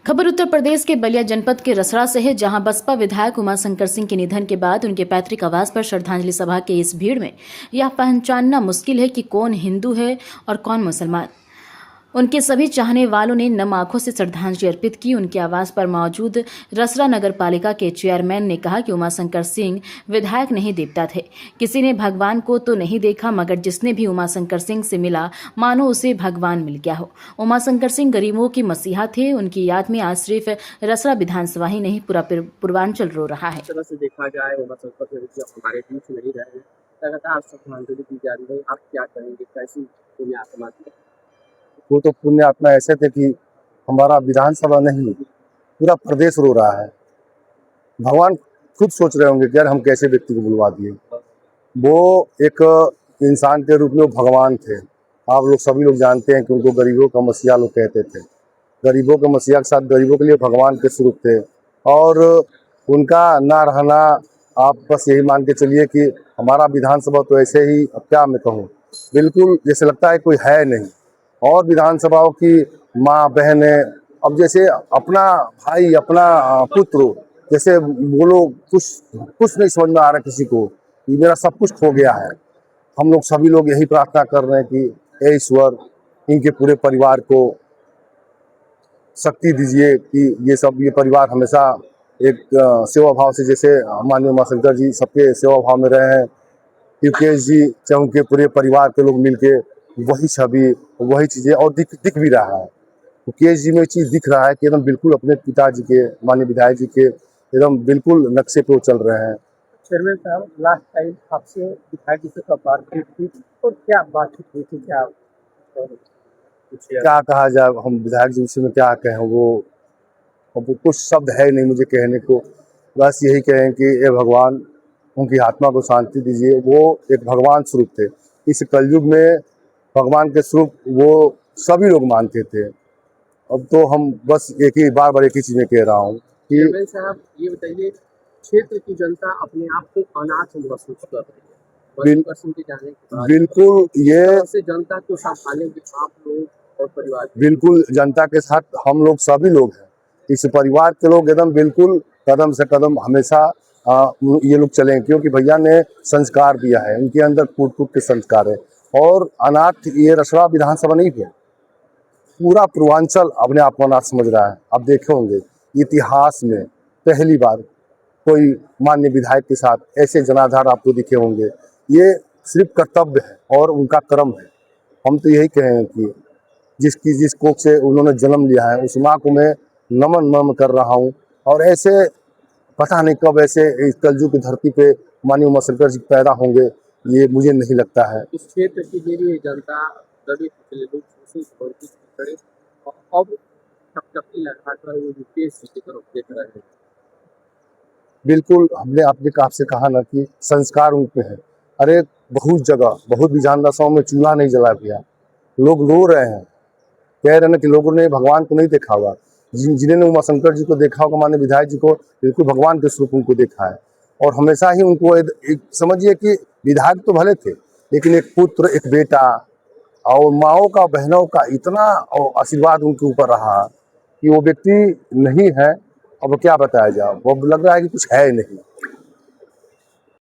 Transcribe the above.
खबर उत्तर प्रदेश के बलिया जनपद के रसड़ा से है, जहां बसपा विधायक उमाशंकर सिंह के निधन के बाद उनके पैतृक आवास पर श्रद्धांजलि सभा के इस भीड़ में यह पहचानना मुश्किल है कि कौन हिंदू है और कौन मुसलमान। उनके सभी चाहने वालों ने नम आंखों से श्रद्धांजलि अर्पित की। उनके आवास पर मौजूद रसड़ा नगर पालिका के चेयरमैन ने कहा कि उमाशंकर सिंह विधायक नहीं देवता थे। किसी ने भगवान को तो नहीं देखा, मगर जिसने भी उमाशंकर सिंह से मिला मानो उसे भगवान मिल गया हो। उमाशंकर सिंह गरीबों की मसीहा थे। उनकी याद में आज सिर्फ रसड़ा विधानसभा ही नहीं, पूरा पूर्वांचल रो रहा है। तरह से देखा जाए उमाशंकर सिंह हमारे बीच नहीं रहे, लगातार श्रद्धांजलि दी जा रही है। आप क्या कहेंगे, कैसी पुण्य आत्मा थी? वो तो पुण्य आत्मा ऐसे थे कि हमारा विधानसभा नहीं पूरा प्रदेश रो रहा है। भगवान खुद सोच रहे होंगे कि यार हम कैसे व्यक्ति को बुलवा दिए। वो एक इंसान के रूप में वो भगवान थे। आप लोग सभी लोग जानते हैं कि उनको गरीबों का मसीहा लोग कहते थे। गरीबों के मसीहा के साथ गरीबों के लिए भगवान के स्वरूप थे। और उनका ना रहना, आप बस यही मान के चलिए कि हमारा विधानसभा तो ऐसे ही, अब क्या मैं कहूँ, बिल्कुल जैसे लगता है कोई है नहीं। और विधानसभाओं की माँ बहनें अब जैसे अपना भाई अपना पुत्र, जैसे वो लोग कुछ नहीं समझ में आ रहा किसी को, ये मेरा सब कुछ खो गया है। हम लोग सभी लोग यही प्रार्थना कर रहे हैं कि हे ईश्वर इनके पूरे परिवार को शक्ति दीजिए कि ये परिवार हमेशा एक सेवा भाव से, जैसे माननीय उमाशंकर जी सबके सेवा भाव में रहे हैं। युकेश जी चाहे उनके पूरे परिवार के लोग मिलके वही छवि वही चीजें, और दिख भी रहा है। मुकेश जी में चीज दिख रहा है कि एकदम बिल्कुल अपने पिताजी के, माननीय विधायक जी के एकदम बिल्कुल नक्शे पे वो चल रहे हैं। चेयरमैन साहब, लास्ट टाइम आपसे विधायक जी से कब बातचीत थी और क्या बातचीत हुई थी? क्या कहा जाए, हम विधायक जी विषय में क्या कहें, वो कुछ शब्द है नहीं मुझे कहने को। बस यही कहें कि ये भगवान उनकी आत्मा को शांति दीजिए। वो एक भगवान स्वरूप थे। इस कलयुग में भगवान के स्वरूप वो सभी लोग मानते थे। अब तो हम बस बार एक ही चीज़ में कह रहा हूँ कि चेयरमैन साहब, ये बताइए, क्षेत्र की जनता अपने आप को अनाथ महसूस कर रही है। बिल्कुल ये से जनता को संभालेंगे आप लोग और परिवार? बिल्कुल जनता के साथ हम लोग सभी लोग हैं। इस परिवार के लोग एकदम बिल्कुल कदम से कदम हमेशा ये लोग चलें, क्योंकि भैया ने संस्कार दिया है, उनके अंदर कूट के संस्कार है। और अनाथ ये रसड़ा विधानसभा नहीं है, पूरा पूर्वांचल अपने आप को अनाथ समझ रहा है। आप देखे होंगे इतिहास में पहली बार कोई मान्य विधायक के साथ ऐसे जनाधार आपको दिखे होंगे। ये सिर्फ कर्तव्य है और उनका कर्म है। हम तो यही कहें कि जिस कोख से उन्होंने जन्म लिया है उस माँ को मैं नमन कर रहा हूँ। और ऐसे पता नहीं कब ऐसे इस कलयुग की धरती पे माननीय उमाशंकर जी पैदा होंगे, ये मुझे नहीं लगता है। इस क्षेत्र की मेरी जनता सभी पिछले लोग करे और अब टकटकी लगाकर वो युकेश जी की तरफ देख रहे हैं। बिल्कुल, हमने आपसे कहा ना कि संस्कार उन पे है। अरे बहुत जगह बहुत विधानसभाओं में चूल्हा नहीं जला गया, लोग रो रहे हैं, कह रहे हैं ना कि लोगों ने भगवान को नहीं देखा हुआ। जिन्होंने उमाशंकर जी को देखा होगा, माननीय विधायक जी को, बिल्कुल भगवान के स्वरूप उनको देखा है। और हमेशा ही उनको एक समझिए कि विधायक तो भले थे, लेकिन एक पुत्र एक बेटा और माओ का बहनों का इतना आशीर्वाद उनके ऊपर रहा कि वो व्यक्ति नहीं है। अब क्या बताया जाए, वो लग रहा है कि कुछ है नहीं।